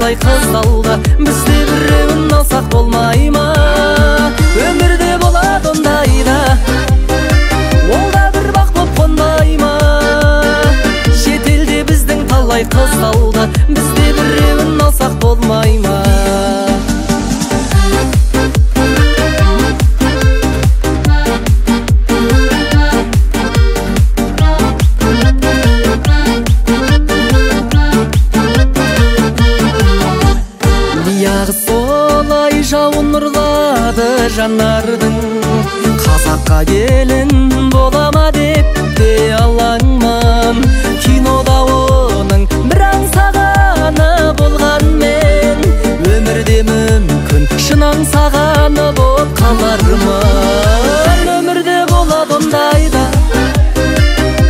талай қыз алда, бізде біреуін алсақ болмай ма? Өмірде болады ондайда, ол да бір бақ боп қонбай ма? Шетелде біздің талай қыз алда, бізде біреуін алсақ болмай ма? Аяғы солай жауын ұрлады жанардың, қазаққа келін болама деп те алаңмын. Кинода оның бір аңсағаны болғанмен, өмірде мүмкін шын аңсағаны боп қалармын. Өмірде болады ондайда,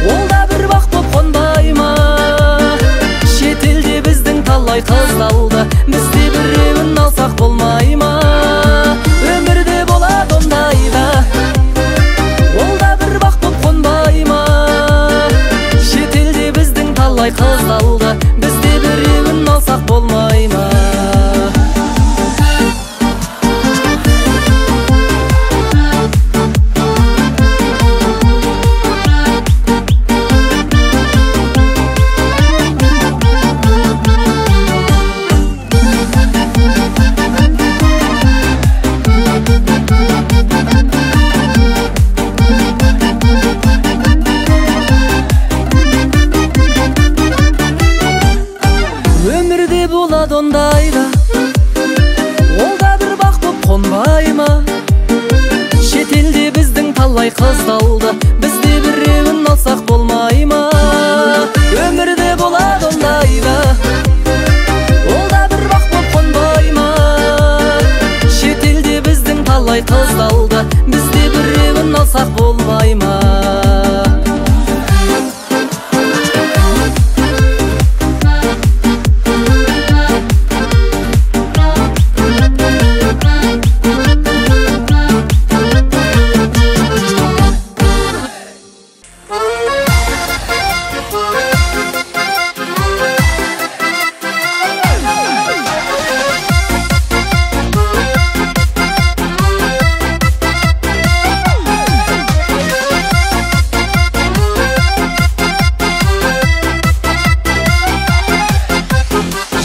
ол да бір бақ боп қонбай ма? Шетелде біздің талай қыз алда, бізде біреуін алсақ болмай ма? Өмірде болады ондайда, ол да бір бақ боп қонбай ма? Шетелде біздің талай қыз алда, бізде біреуін алсақ болмай ма? Өмірде болады ондайда, ол да бір бақ боп қонбай ма? Шетелде біздің талай қыз алда, бізде біреуін алсақ болмай ма? Өмірде болады ондайда, ол да бір бақ боп қонбай ма? Шетелде біздің талай қыз алда, бізде біреуін алсақ болмай ма?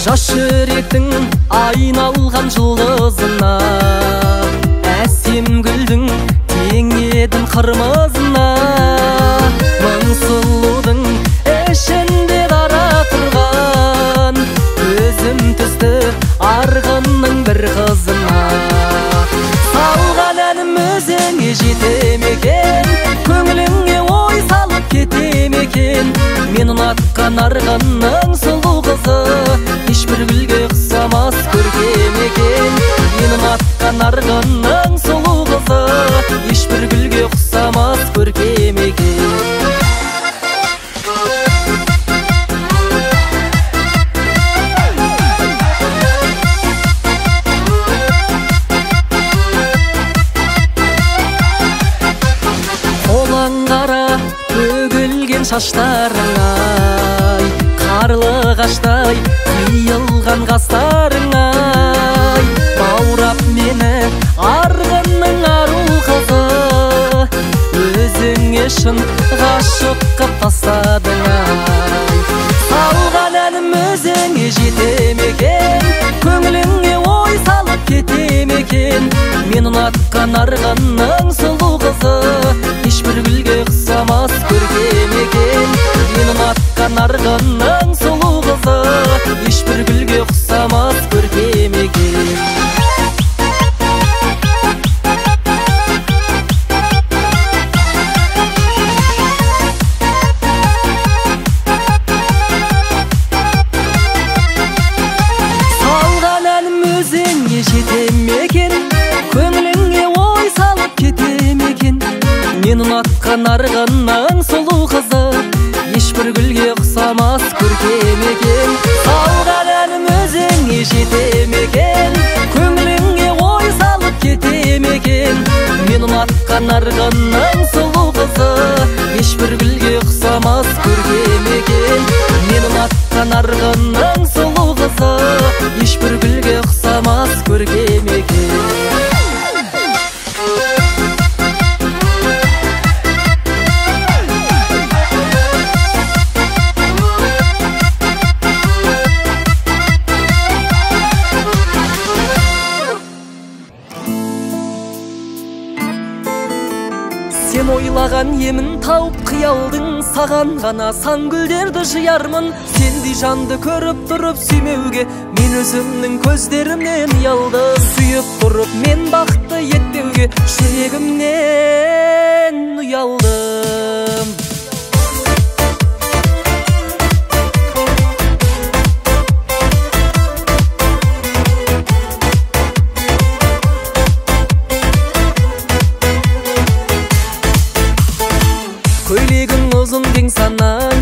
Жас жүректің айналған жұлдызына, әсем гүлдің тең едім қырмызына. Мың сұлудың ішінде дара тұрған, көзім түсті арғынның бір қызына. Салған әнім өзіңе жете ме екен, көңіліңе ой салып кете ме екен? Мен ұнатқан арғынның сұлу қызы, ешбір гүлге ұқсамас көркем екен. Мен ұнатқан арғынның сұлу қызы, ешбір гүлге ұқсамас көркем екен. Қолаң қара төгілген шаштарың-ай, қарлығаштай қиылған қастарың-ай, баурап мені арғынның ару қызы, өзіңе шын ғашық қып тастадың-ай. Салған әнім өзіңе жете ме екен, көңіліңе ой салып кете ме екен? Мен ұнатқан арғынның сұлу қызы, ешбір гүлге ұқсамас көркем екен. Мен ұнатқан арғынның сұлу қызы, ешбір гүлге ұқсамас көркем екен. Салған әнім өзіңе жете ме екен, көңіліңе ой салып кете ме екен? Мен ұнатқан арғынның сұлу қызы, ешбір гүлге ұқсамас көркем екен. Салған әнім өзіңе жете ме екен, көңіліңе ой салып кете ме екен? Мен ұнатқан арғынның сұлу қызы, ешбір гүлге ұқсамас көркем екен. Мен ұнатқан арғынның сұлу қызы, емін тауып қиялдың, саған ғана сан гүлдерді жиярмын. Сендей жанды көріп тұрып сүймеуге мен өзімнің көздерімнен ұялдым. Сүйіп тұрып мен бақытты етпеуге жүрегімнен ұялдым. Көйлегің ұзын кең санаң,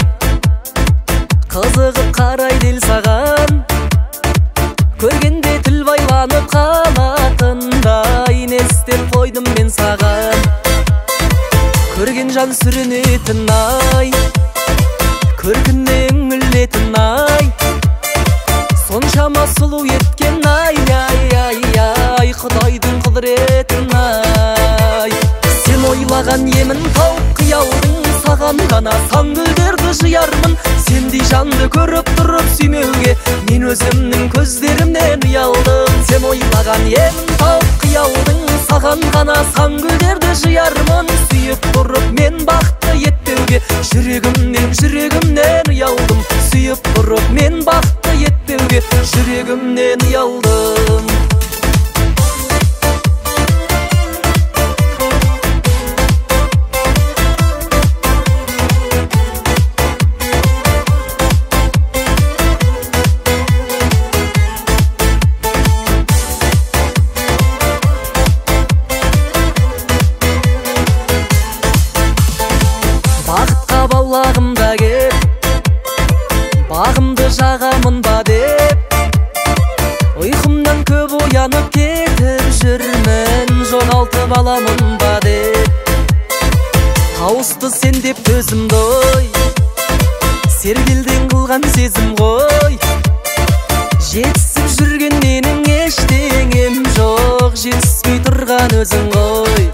қызығып қарайды ел саған. Көргенде тіл байланып қалатындай не істеп қойдым мен саған. Көрген жан сүрінетін ай, көркіне үңілетін ай, соншама сұлу еткен ай, Құдайдың құдіретін ай. Сен ойлаған емін тауып қиялдың, саған ғана сан гүлдерді жиярмын. Сендей жанды көріп тұрып сүймеуге мен өзімнің көздерімнен ұялдым. Сен ойлаған емін тауып қиялдың, саған ғана сан гүлдерді жиярмын. Сүйіп тұрып мен бақытты етпеуге жүрегімнен ұялдым. Сүйіп тұрып мен бақытты етпеуге жүрегімнен ұялдым. Бағымда кеп, бағымды жағамын ба деп, ұйқымдан көп оянып кетіп жүрмін, жоғалтып аламын ба деп. Тауысты сен деп төзімді ой, сергелден қылған сезім ғой. Жетісіп жүрген менің ештеңем жоқ, жетіспей тұрған өзің ғой.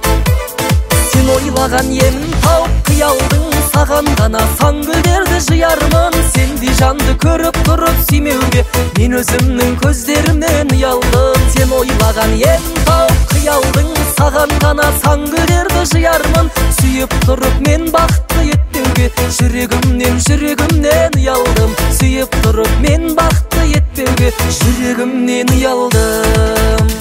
Сен ойлаған емін тауып қиялдың, саған ғана сан гүлдерді жиярмын. Сендей жанды көріп тұрып сүймеуге мен өзімнің көздерімнен ұялдым. Сен ойлаған емін тауып қиялдың, саған ғана сан гүлдерді жиярмын. Сүйіп тұрып мен бақытты етпеуге жүрегімнен ұялдым. Сүйіп тұрып мен бақытты етпеуге жүрегімнен ұялдым.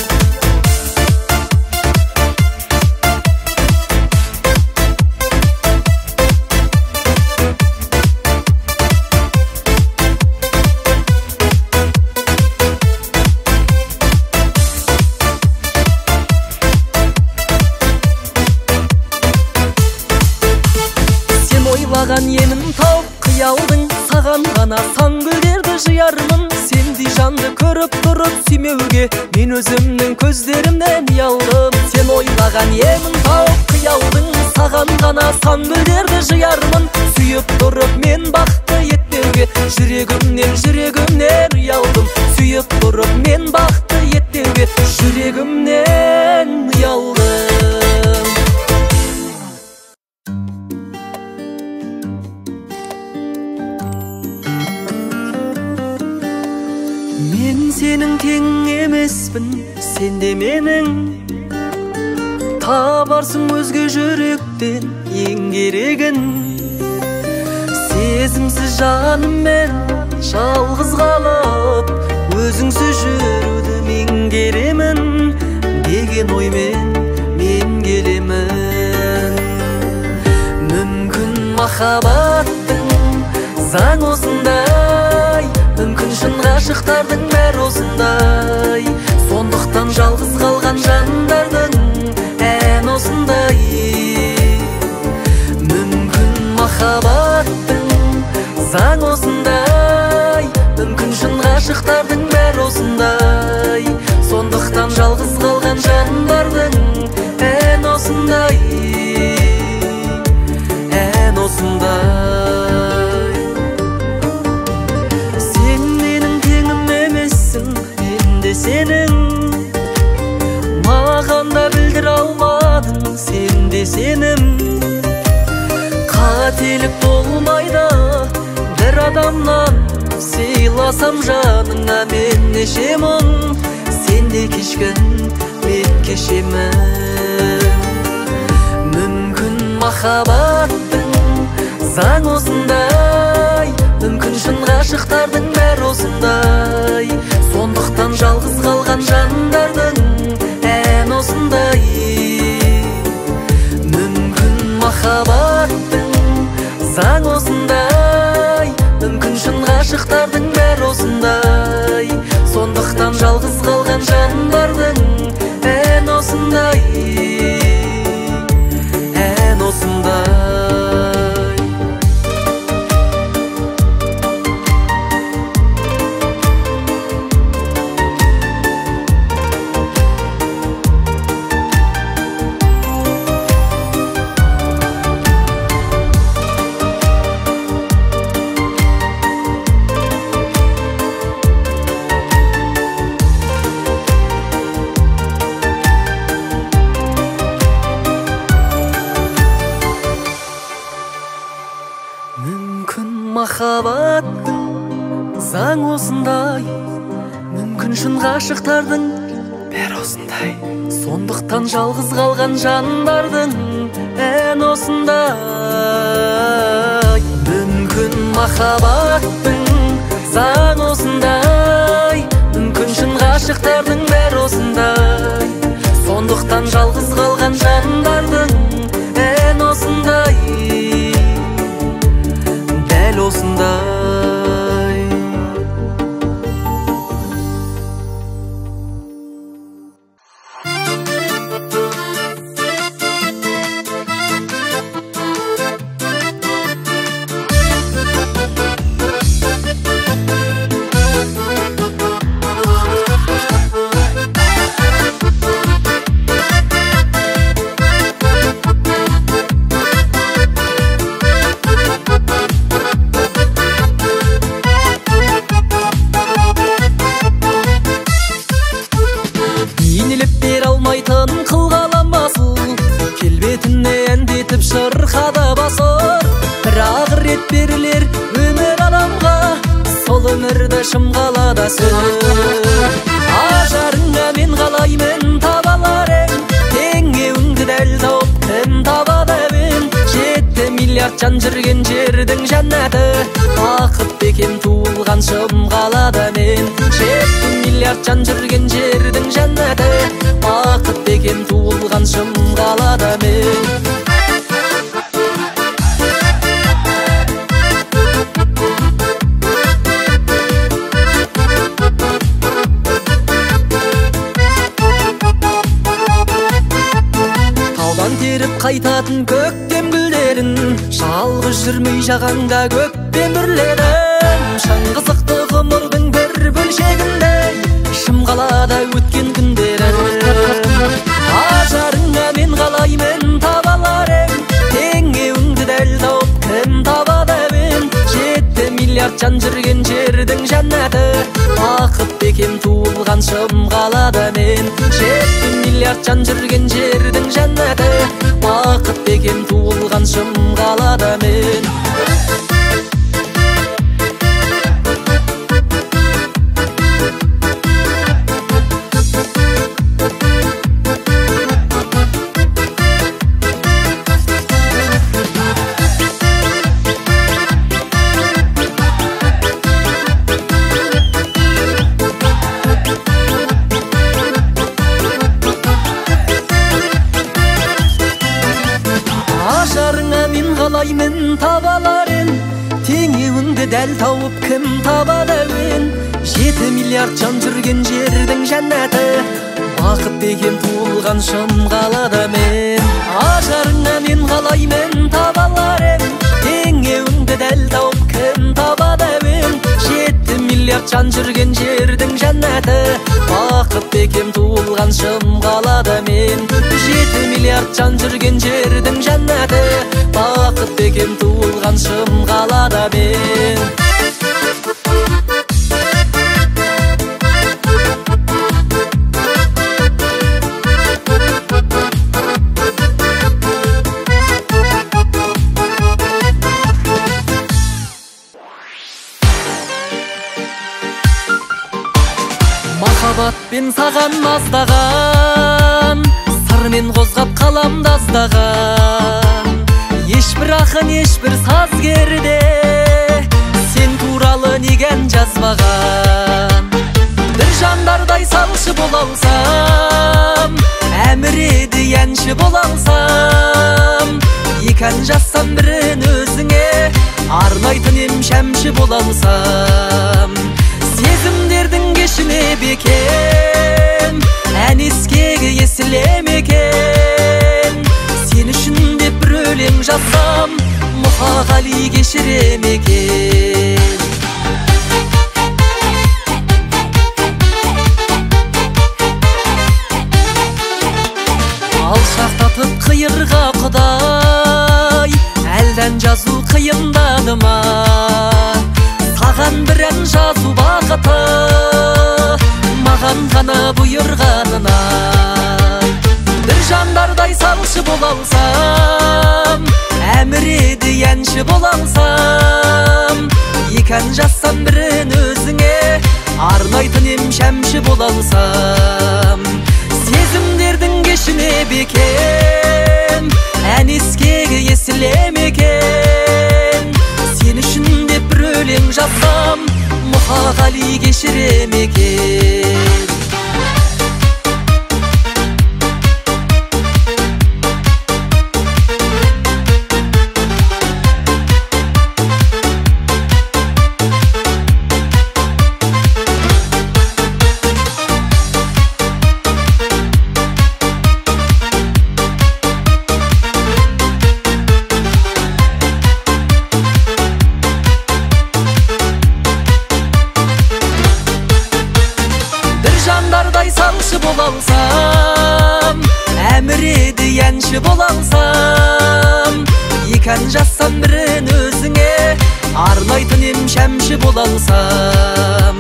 Ойлаған емін тауып қиялдың, саған ғана сан гүлдерді жиярмын. Сендей жанды көріп тұрып сүймеуге мен өзімнің көздерімнен ұялдым. Сен ойлаған емін тауып қиялдың, саған ғана сан гүлдерді жиярмын. Сүйіп тұрып мен бақытты етпеуге жүрегімнен ұялдым. Сүйіп тұрып мен бақытты етпеуге жүрегімнен ұялдым. Мен сенің тең емеспін, сен де менің. Табарсың өзге жүректен ең керегін. Сезімсіз жаныммен жалғыз қалып, өзіңсіз жүруді меңгеремін деген оймен мен келемін. Мүмкін махаббаттың заң осындай, мүмкін шын ғашықтардың бәрі осындай. Сондықтан жалғыз қалған жандардың ән осындай. Мүмкін махаббаттың заң осындай, мүмкін шын ғашықтардың бәрі осындай. Сондықтан жалғыз қалған жандардың ән осындай, ән осындай. Сен менің теңім емессің, мен де сенің. Маған да білдіре алмадың, сен де сенім. Қателік болмайды бір адамнан, сыйласам жаныңа мен неше мұң. Сен де кешкін, мен кешемін. Мүмкін махаббаттың заң осындай, мүмкін шын ғашықтардың бәрі осындай. Сондықтан жалғыз қалған жандардың ән осындай. Мүмкін махаббаттың заң осындай, мүмкін шын ғашықтардың бәрі осындай. Сондықтан жалғыз қалған жандардың ән осындай, ән осындай. Махаббаттың заң осындай, мүмкін шын ғашықтардың бәрі осындай. Сондықтан жалғыз қалған жандардың ән осындай. Мүмкін махаббаттың заң осындай, мүмкін шын ғашықтардың бәрі осындай. Сондықтан жалғыз қалған жандардың ән осындай, осындай. Шырқада басыр, бір рет берілер өмір адамға, сол өмірді шымғалада сүр. Ажарыңа мен қалаймын табалар ең, теңеуіңді дәл тауып кім табады ең. 7 миллиард жан жүрген жердің жәннаты, бақыт бекем туылған шымғалада мен. 7 миллиард жан жүрген жердің жәннаты, бақыт бекем туылған шымғалада мен. Қайтатын көктем гүлдерін, жалғыз жүрмей жағаңда көкпен бүрледім. Шаңғызықты ғұмырдың бір бөлшегінде, шымғалада өткен күндерім. Ажарыңа мен қалаймын табалар ең, теңеуіңді дәл тауып кім табады ең. 7 миллиард жан жүрген жердің жәннаты, бақыт бекем туылған шымғалада мен. 7 миллиард жан жүрген жердің жәннаты, бақыт бекем туылған шымғалада мен. Қалаймын табаларын, теңеуіңді дәл тауып кім табады ең. 7 миллиард жан жүрген жердің жәннаты, бақыт бекем туылған шымғалада мен. Ажарыңа мен қалаймын табаларын, теңеуіңді дәл тауып кім табады ең. 7 миллиард жан жүрген жердің жәннаты, бақыт бекем туылған шымғалада мен. 7 миллиард жан жүрген жердің жәннаты, бақыт бекем туылған шымғалада мен. Махаббатпен саған маздаған, сырмен қозғап қалам дастаған. Ешбір ақын, ешбір сазгерде сен туралы неген жазбаған. Бір жандардай салшы бола алсам, әміреді әнші бола алсам, екі ән жазсам бірін өзіңе арнайтын ем шәмші бола алсам. Сезімдердің кешіне бекем, ән ескегі есілем екен. Сен үшін деп бір өлең жазсам, Мұқағали кешірем екен. Алшақтатып қиырға құдай, әлден жазу қиындады ма? Саған бір ән жазу бақыты, маған ғана бұйырғанына. Бір жандардай салшы бола алсам, әміреді әнші бола алсам, екі ән жазсам бірін өзіңе арнайтын ем шәмші бола алсам. Сезімдердің кешіне бекем, ән ескегі есілем екен. Сен үшін деп бір өлең жазсам, Мұқағали кешірем екен. Жандардай салшы бола алсам, әміреді әнші бола алсам, екі ән жазсам бірін өзіңе арнайтын ем шәмші бола алсам.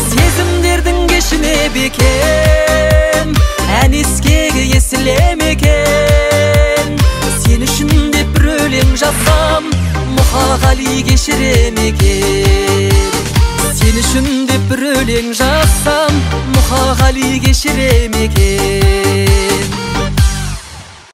Сезімдердің кешіне бекем, ән ескегі есілем екен. Сен үшін деп бір өлең жазсам, Мұқағали кешірем екен. Сен үшін деп бір өлең жазсам, Мұқағали кешірем екен.